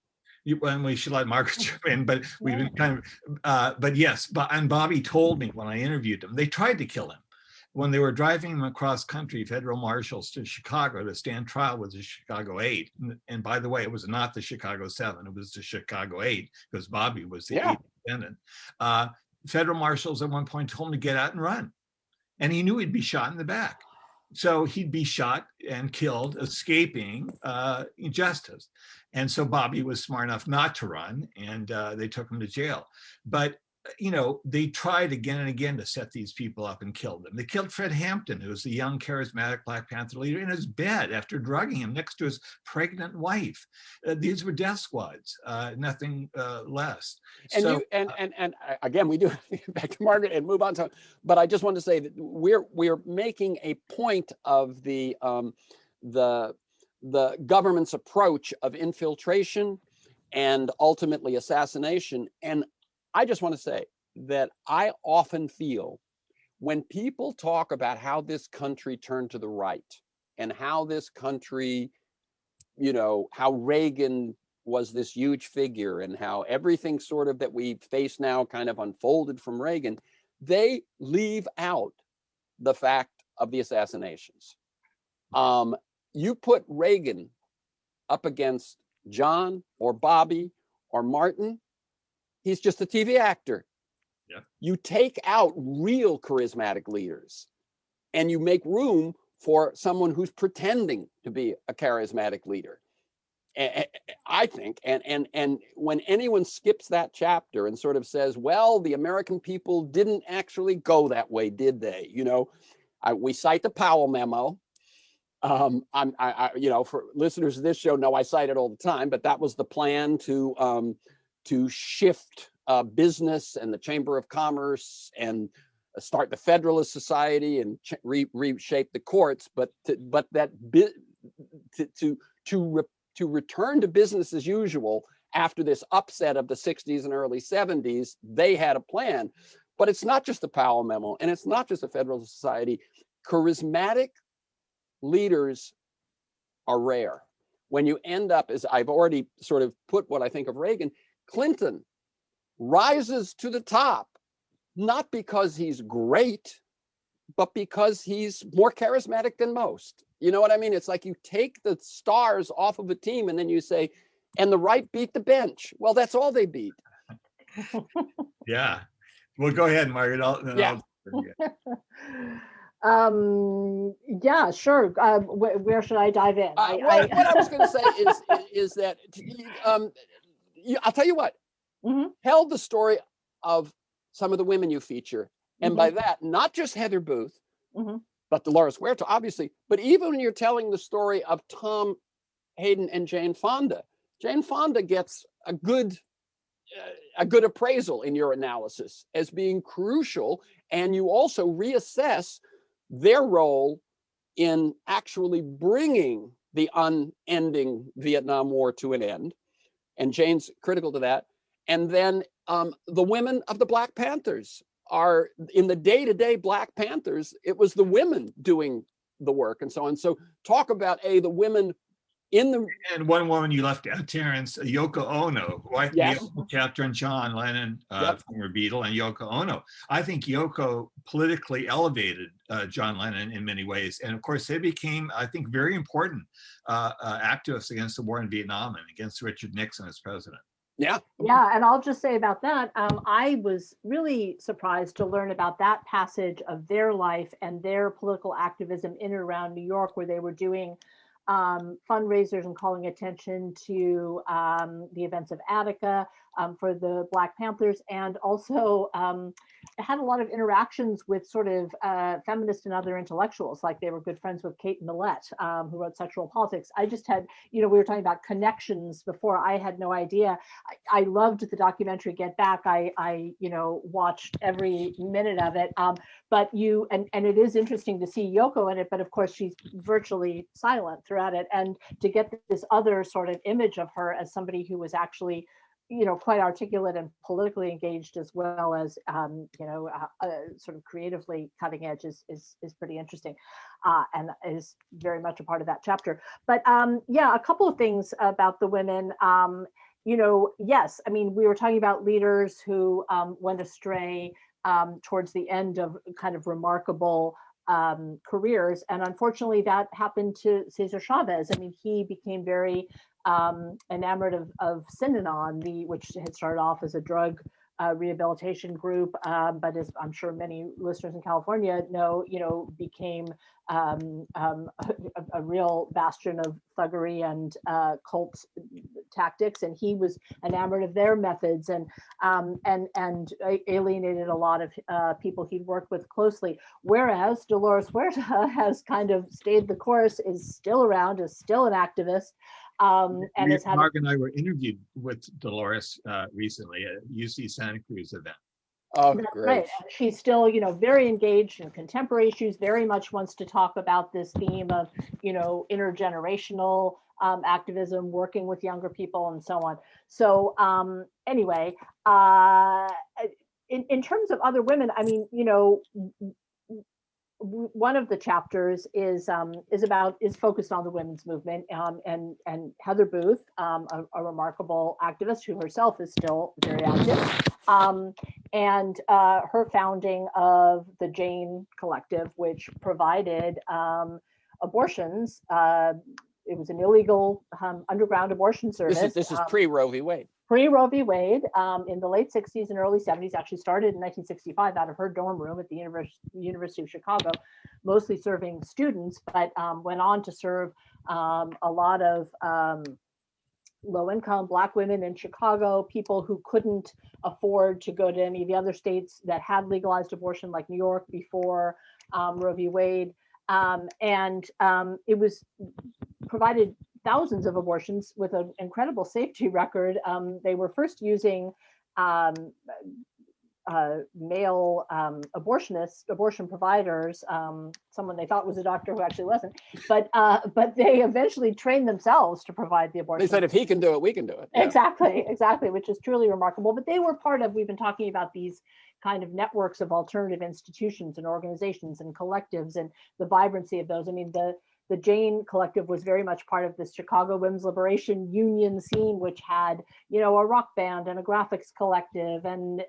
And we should let Margaret jump in, but we've been kind of, but yes, and Bobby told me when I interviewed him, they tried to kill him. When they were driving him across country, federal marshals to Chicago to stand trial with the Chicago 8. And by the way, it was not the Chicago 7, it was the Chicago 8, because Bobby was the 8th defendant. Federal marshals at one point told him to get out and run. And he knew he'd be shot in the back. So he'd be shot and killed, escaping justice. And so Bobby was smart enough not to run, and they took him to jail. But they tried again and again to set these people up and kill them. They killed Fred Hampton, who was the young, charismatic Black Panther leader, in his bed after drugging him next to his pregnant wife. These were death squads, nothing less.
And and again, we do back to Margaret and move on to. But I just want to say that we're making a point of the the government's approach of infiltration and ultimately assassination. And I just want to say that I often feel when people talk about how this country turned to the right and how this country, how Reagan was this huge figure and how everything sort of that we face now kind of unfolded from Reagan, they leave out the fact of the assassinations. You put Reagan up against John or Bobby or Martin, he's just a TV actor.
Yeah.
You take out real charismatic leaders and you make room for someone who's pretending to be a charismatic leader. I think, and when anyone skips that chapter and sort of says, well, the American people didn't actually go that way, did they? We cite the Powell memo. For listeners of this show know I cite it all the time, but that was the plan to shift business and the Chamber of Commerce and start the Federalist Society and reshape the courts, but to return to business as usual after this upset of the 60s and early 70s, they had a plan. But it's not just the Powell memo, and it's not just the Federalist Society. Charismatic leaders are rare. When you end up, as I've already sort of put what I think of Reagan, Clinton rises to the top, not because he's great, but because he's more charismatic than most. You know what I mean? It's like you take the stars off of a team and then you say, and the right beat the bench. Well, that's all they beat.
Yeah. Well, go ahead, Margaret.
Yeah, sure. Where should I dive in?
What I was going to say is that I'll tell you what.
Mm-hmm.
Tell the story of some of the women you feature, and by that, not just Heather Booth, but Dolores Huerta, obviously, but even when you're telling the story of Tom Hayden and Jane Fonda gets a good appraisal in your analysis as being crucial, and you also reassess their role in actually bringing the unending Vietnam War to an end, and Jane's critical to that. And then the women of the Black Panthers are in the day-to-day Black Panthers. It was the women doing the work and so on. So talk about the women in the.
And one woman you left out, Terrence, Yoko Ono, right?
Yes.
The chapter on John Lennon, former Beatle, and Yoko Ono. I think Yoko politically elevated John Lennon in many ways. And of course, they became, I think, very important activists against the war in Vietnam and against Richard Nixon as president.
Yeah, and I'll just say about that, I was really surprised to learn about that passage of their life and their political activism in and around New York, where they were doing fundraisers and calling attention to the events of Attica for the Black Panthers, and also had a lot of interactions with sort of feminist and other intellectuals, like they were good friends with Kate Millett, who wrote Sexual Politics. I just had, we were talking about connections before. I had no idea. I loved the documentary Get Back. I watched every minute of it. But and it is interesting to see Yoko in it, but of course she's virtually silent throughout it. And to get this other sort of image of her as somebody who was actually, quite articulate and politically engaged, as well as, sort of creatively cutting edge is pretty interesting, and is very much a part of that chapter. But a couple of things about the women. Yes, I mean, we were talking about leaders who went astray towards the end of kind of remarkable careers. And unfortunately, that happened to Cesar Chavez. I mean, he became very enamored of Synanon, which had started off as a drug rehabilitation group, but as I'm sure many listeners in California know, became a real bastion of thuggery and cult tactics, and he was enamored of their methods and alienated a lot of people he'd worked with closely. Whereas Dolores Huerta has kind of stayed the course, is still around, is still an activist. And has had
Mark and I were interviewed with Dolores recently at UC Santa Cruz event.
Oh,
That's
great.
right. And she's still, very engaged in contemporary issues, very much wants to talk about this theme of, intergenerational activism, working with younger people and so on. So anyway, in terms of other women, I mean, one of the chapters is focused on the women's movement, and Heather Booth, a remarkable activist who herself is still very active, and her founding of the Jane Collective, which provided abortions. It was an illegal underground abortion service.
This is pre-Roe v. Wade.
Pre-Roe v. Wade, in the late 60s and early 70s, actually started in 1965 out of her dorm room at the University of Chicago, mostly serving students, but went on to serve a lot of low-income Black women in Chicago, people who couldn't afford to go to any of the other states that had legalized abortion, like New York before Roe v. Wade. And it was provided thousands of abortions with an incredible safety record. They were first using male abortionists, abortion providers, someone they thought was a doctor who actually wasn't, but they eventually trained themselves to provide the abortion.
They said, if he can do it, we can do it.
Yeah. Exactly, which is truly remarkable. But they were part of, we've been talking about these kind of networks of alternative institutions and organizations and collectives and the vibrancy of those. I mean, the Jane Collective was very much part of this Chicago Women's Liberation Union scene, which had, a rock band and a graphics collective and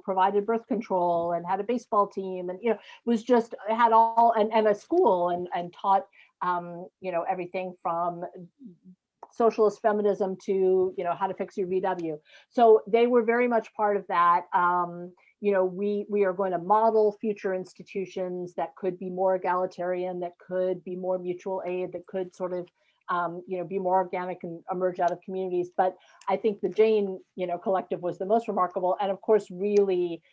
provided birth control and had a baseball team and, was just, had all, and a school and taught, everything from socialist feminism to, how to fix your VW. So they were very much part of that. We are going to model future institutions that could be more egalitarian, that could be more mutual aid, that could sort of, be more organic and emerge out of communities. But I think the Jane, Collective was the most remarkable, and of course, really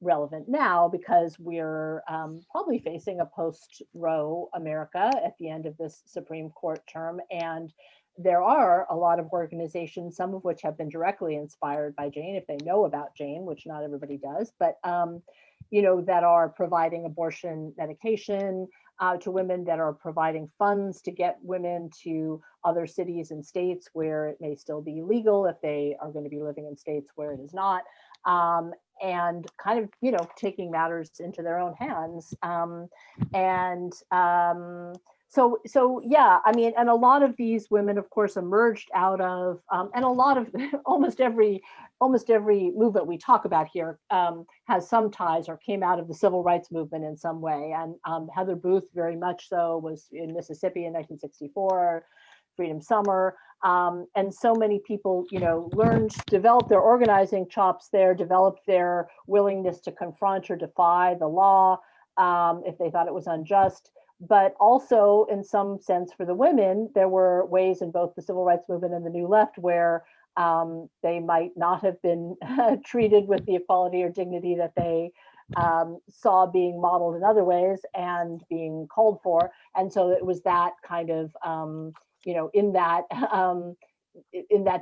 relevant now because we're probably facing a post-Roe America at the end of this Supreme Court term, and there are a lot of organizations, some of which have been directly inspired by Jane, if they know about Jane, which not everybody does, but that are providing abortion medication to women, that are providing funds to get women to other cities and states where it may still be legal if they are going to be living in states where it is not, and kind of, taking matters into their own hands. So yeah, I mean, and a lot of these women, of course, emerged out of, and a lot of almost every movement we talk about here has some ties or came out of the civil rights movement in some way. And Heather Booth, very much so, was in Mississippi in 1964, Freedom Summer, and so many people, developed their organizing chops there, developed their willingness to confront or defy the law if they thought it was unjust. But also, in some sense, for the women, there were ways in both the civil rights movement and the New Left where they might not have been treated with the equality or dignity that they saw being modeled in other ways and being called for. And so it was that kind of, in that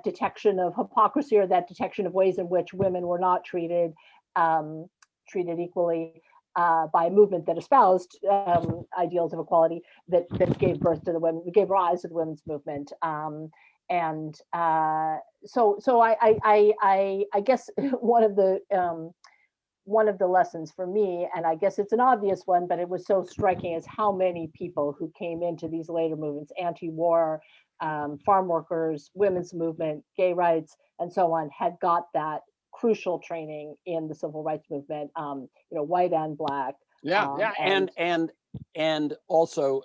detection of hypocrisy, or that detection of ways in which women were not treated equally, by a movement that espoused ideals of equality, that gave birth to the women, gave rise to the women's movement. So I guess one of the lessons for me, and I guess it's an obvious one, but it was so striking, is how many people who came into these later movements, anti-war, farm workers, women's movement, gay rights, and so on, had got that crucial training in the civil rights movement, white and Black.
And also,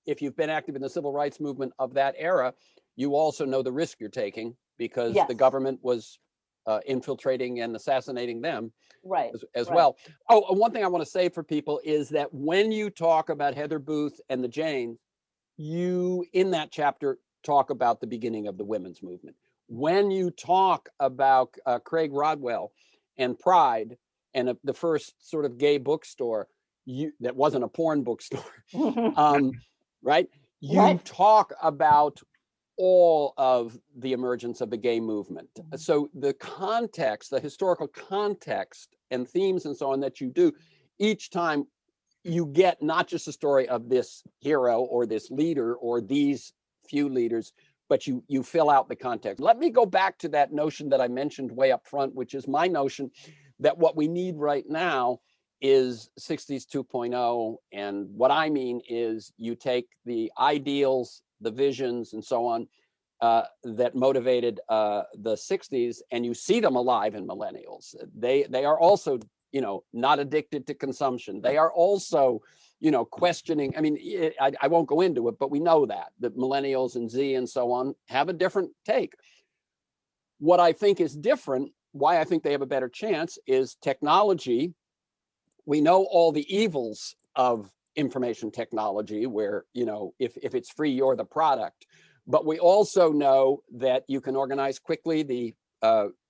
if you've been active in the civil rights movement of that era, you also know the risk you're taking, because the government was infiltrating and assassinating them as well. Oh, one thing I want to say for people is that when you talk about Heather Booth and the Janes, you, in that chapter, talk about the beginning of the women's movement. When you talk about Craig Rodwell and Pride and the first sort of gay bookstore, that wasn't a porn bookstore, right? You talk about all of the emergence of the gay movement. So the context, the historical context and themes and so on that you do, each time you get not just a story of this hero or this leader or these few leaders, but you fill out the context. Let me go back to that notion that I mentioned way up front, which is my notion that what we need right now is 60s 2.0. And what I mean is you take the ideals, the visions, and so on that motivated the 60s, and you see them alive in millennials. They are also, not addicted to consumption. They are also, questioning. I mean, I won't go into it, but we know that millennials and Z and so on have a different take. What I think is different, why I think they have a better chance, is technology. We know all the evils of information technology, where, if it's free, you're the product. But we also know that you can organize quickly. The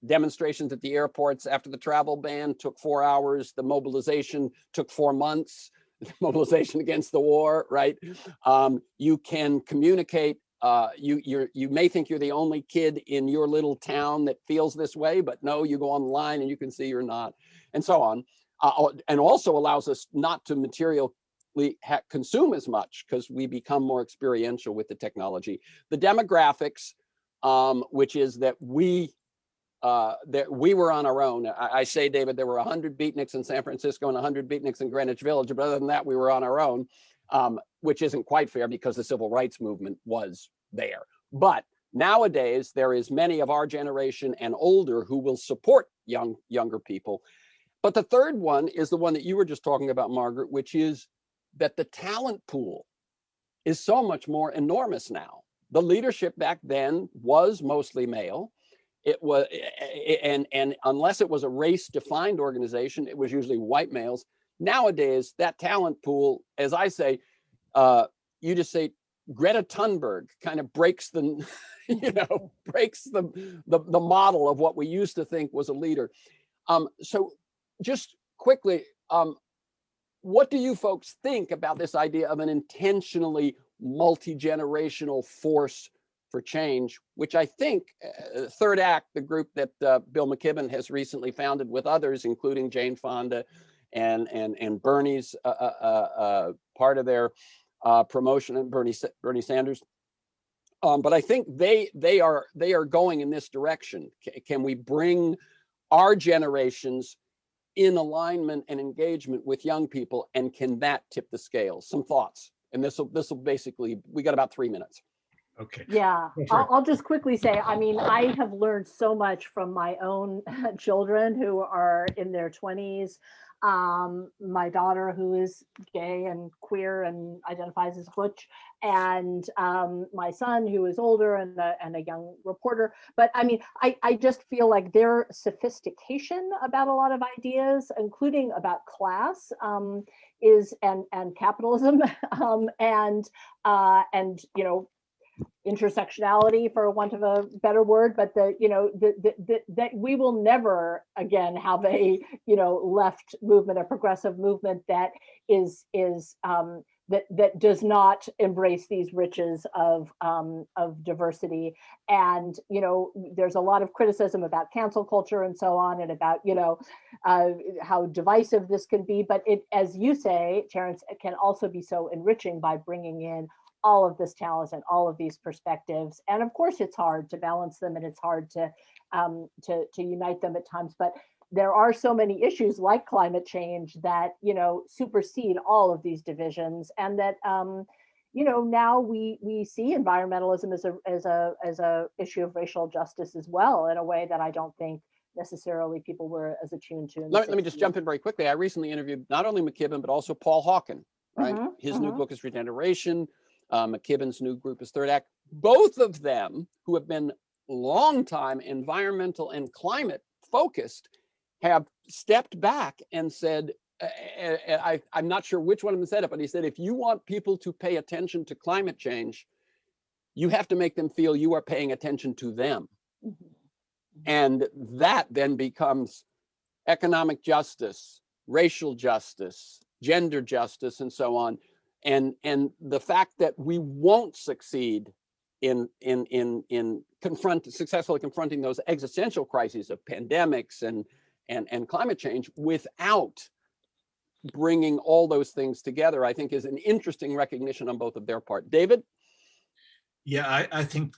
demonstrations at the airports after the travel ban took 4 hours. The mobilization took 4 months. Mobilization against the war, right? You can communicate. You may think you're the only kid in your little town that feels this way, but no, you go online and you can see you're not, and so on. And also allows us not to materially consume as much because we become more experiential with the technology. The demographics, which is that we were on our own. I say, David, there were 100 beatniks in San Francisco and 100 beatniks in Greenwich Village, but other than that, we were on our own, which isn't quite fair because the civil rights movement was there. But nowadays, there is many of our generation and older who will support younger people. But the third one is the one that you were just talking about, Margaret, which is that the talent pool is so much more enormous now. The leadership back then was mostly male. It was, and unless it was a race-defined organization, it was usually white males. Nowadays, that talent pool, as I say, you just say Greta Thunberg kind of breaks the, breaks the model of what we used to think was a leader. So just quickly, what do you folks think about this idea of an intentionally multi-generational force for change, which I think Third Act, the group that Bill McKibben has recently founded with others, including Jane Fonda and Bernie's part of their promotion, and Bernie Sanders. But I think they are going in this direction. Can we bring our generations in alignment and engagement with young people, and can that tip the scales? Some thoughts, and this will basically, we got about 3 minutes.
Okay.
Yeah, I'll just quickly say, I mean, I have learned so much from my own children who are in their 20s. My daughter, who is gay and queer and identifies as butch, and my son, who is older and a young reporter. But I mean, I just feel like their sophistication about a lot of ideas, including about class, is and capitalism, and intersectionality, for want of a better word, but that we will never again have a left movement, a progressive movement that is that does not embrace these riches of diversity. And there's a lot of criticism about cancel culture and so on, and about how divisive this can be, but it, as you say, Terrence, it can also be so enriching by bringing in all of this talent and all of these perspectives. And of course, it's hard to balance them, and it's hard to unite them at times. But there are so many issues like climate change that supersede all of these divisions, and that now we see environmentalism as a issue of racial justice as well, in a way that I don't think necessarily people were as attuned to.
Let me just jump in very quickly. I recently interviewed not only McKibben but also Paul Hawken. Right, his new book is Regeneration. McKibben's new group is Third Act. Both of them, who have been long-time environmental and climate focused, have stepped back and said, I'm not sure which one of them said it, but he said, if you want people to pay attention to climate change, you have to make them feel you are paying attention to them. And that then becomes economic justice, racial justice, gender justice, and so on. And the fact that we won't succeed in successfully confronting those existential crises of pandemics and climate change without bringing all those things together, I think is an interesting recognition on both of their part. David?
Yeah, I think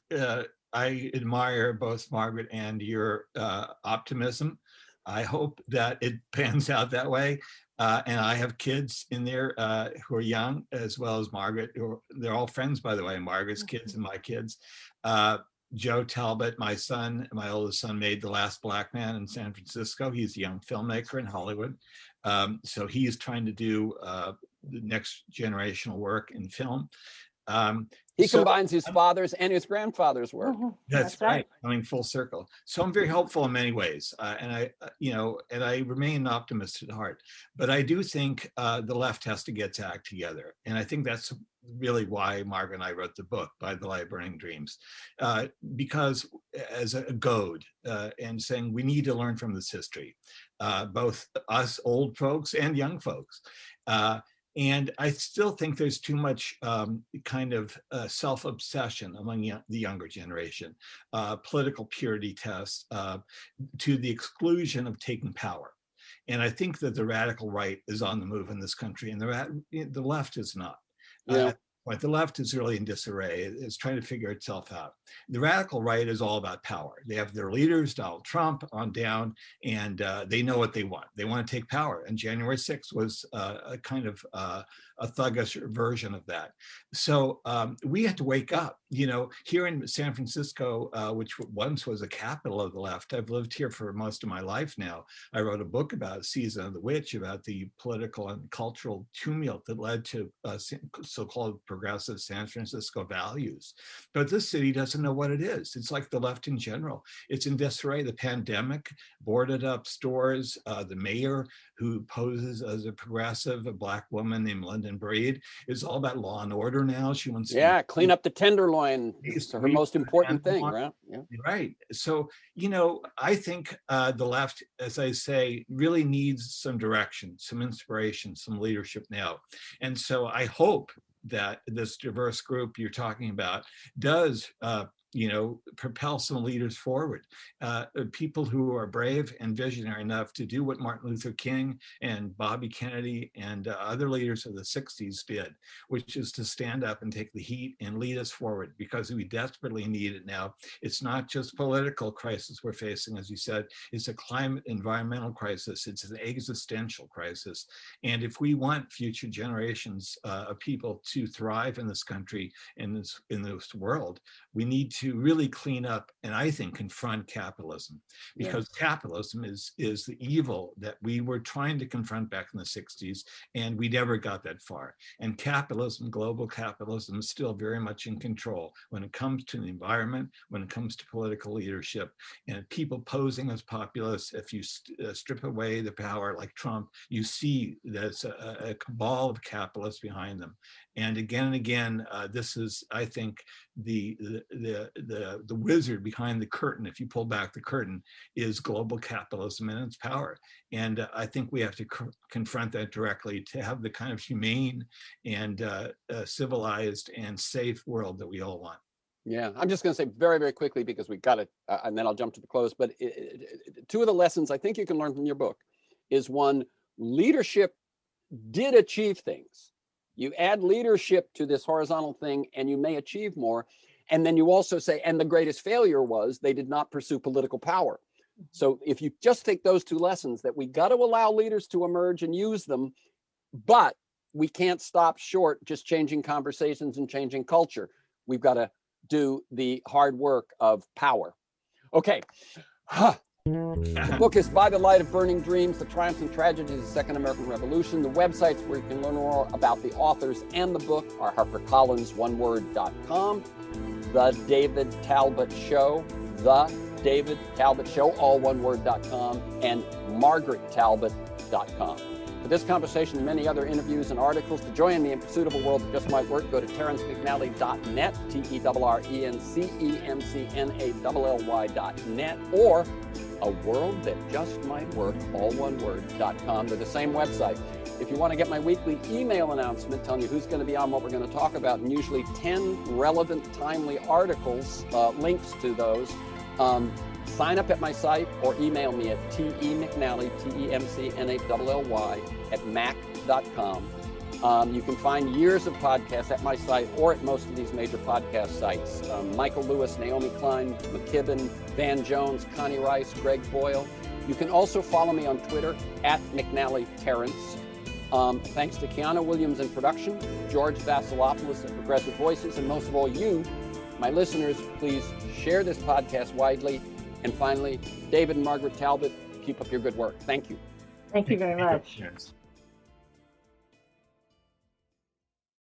I admire both Margaret and your optimism. I hope that it pans out that way. And I have kids in there who are young, as well as Margaret. They're all friends, by the way, Margaret's kids and my kids. Joe Talbot, my son, my oldest son, made The Last Black Man in San Francisco. He's a young filmmaker in Hollywood. So he's trying to do the next generational work in film.
He combines his father's and his grandfather's work.
That's right, coming full circle. So I'm very hopeful in many ways, and I remain an optimist at heart. But I do think the left has to get its act together, and I think that's really why Margaret and I wrote the book, By the Light of Burning Dreams, because as a goad and saying we need to learn from this history, both us old folks and young folks. And I still think there's too much kind of self-obsession among the younger generation, political purity tests to the exclusion of taking power. And I think that the radical right is on the move in this country, and the left is not.
Yeah.
But the left is really in disarray. It's trying to figure itself out. The radical right is all about power. They have their leaders, Donald Trump on down, and they know what they want. They want to take power. And January 6th was a kind of a thuggish version of that. So we have to wake up. You know, here in San Francisco, which once was a capital of the left, I've lived here for most of my life now. I wrote a book about Season of the Witch, about the political and cultural tumult that led to so-called progressive San Francisco values. But this city doesn't know what it is. It's like the left in general. It's in disarray. The pandemic, boarded up stores, the mayor who poses as a progressive, a Black woman named London Breed, is all about law and order now. She wants
to clean up the Tenderloin. It's her most important thing, right? Yeah.
Right. So, you know, I think the left, as I say, really needs some direction, some inspiration, some leadership now. And so I hope that this diverse group you're talking about does, propel some leaders forward. People who are brave and visionary enough to do what Martin Luther King and Bobby Kennedy and other leaders of the 60s did, which is to stand up and take the heat and lead us forward, because we desperately need it now. It's not just political crisis we're facing, as you said, it's a climate environmental crisis. It's an existential crisis. And if we want future generations of people to thrive in this country, in this world, we need to really clean up and I think confront capitalism, because capitalism is the evil that we were trying to confront back in the 60s, and we never got that far. And capitalism, global capitalism, is still very much in control when it comes to the environment, when it comes to political leadership, and people posing as populists. If you strip away the power like Trump, you see there's a cabal of capitalists behind them. And again, this is, I think, the wizard behind the curtain, if you pull back the curtain, is global capitalism and its power. And I think we have to confront that directly to have the kind of humane and civilized and safe world that we all want.
Yeah, I'm just going to say very, very quickly, because we got it, and then I'll jump to the close. But two of the lessons I think you can learn from your book is, one, leadership did achieve things. You add leadership to this horizontal thing and you may achieve more. And then you also say, and the greatest failure was they did not pursue political power. So if you just take those two lessons, that we got to allow leaders to emerge and use them, but we can't stop short just changing conversations and changing culture. We've got to do the hard work of power. Okay. The book is By the Light of Burning Dreams, The Triumphs and Tragedies of the Second American Revolution. The websites where you can learn more about the authors and the book are HarperCollins.com, The David Talbot Show, The David Talbot Show, all one word.com, and MargaretTalbot.com. For this conversation and many other interviews and articles, to join me in pursuit of a world that just might work, go to TerenceMcNally.net, TerenceMcNally.net, or A World That Just Might Work, all one word.com. They're the same website. If you want to get my weekly email announcement telling you who's going to be on, what we're going to talk about, and usually 10 relevant, timely articles, links to those, sign up at my site or email me at temcnally, TEMCNALLY, at mac.com. You can find years of podcasts at my site or at most of these major podcast sites. Michael Lewis, Naomi Klein, McKibben, Van Jones, Connie Rice, Greg Boyle. You can also follow me on Twitter at McNally Terrence. Thanks to Kiana Williams in production, George Vasilopoulos at Progressive Voices, and most of all you, my listeners, please share this podcast widely. And finally, David and Margaret Talbot, keep up your good work. Thank you.
Thank you very much.
Yes.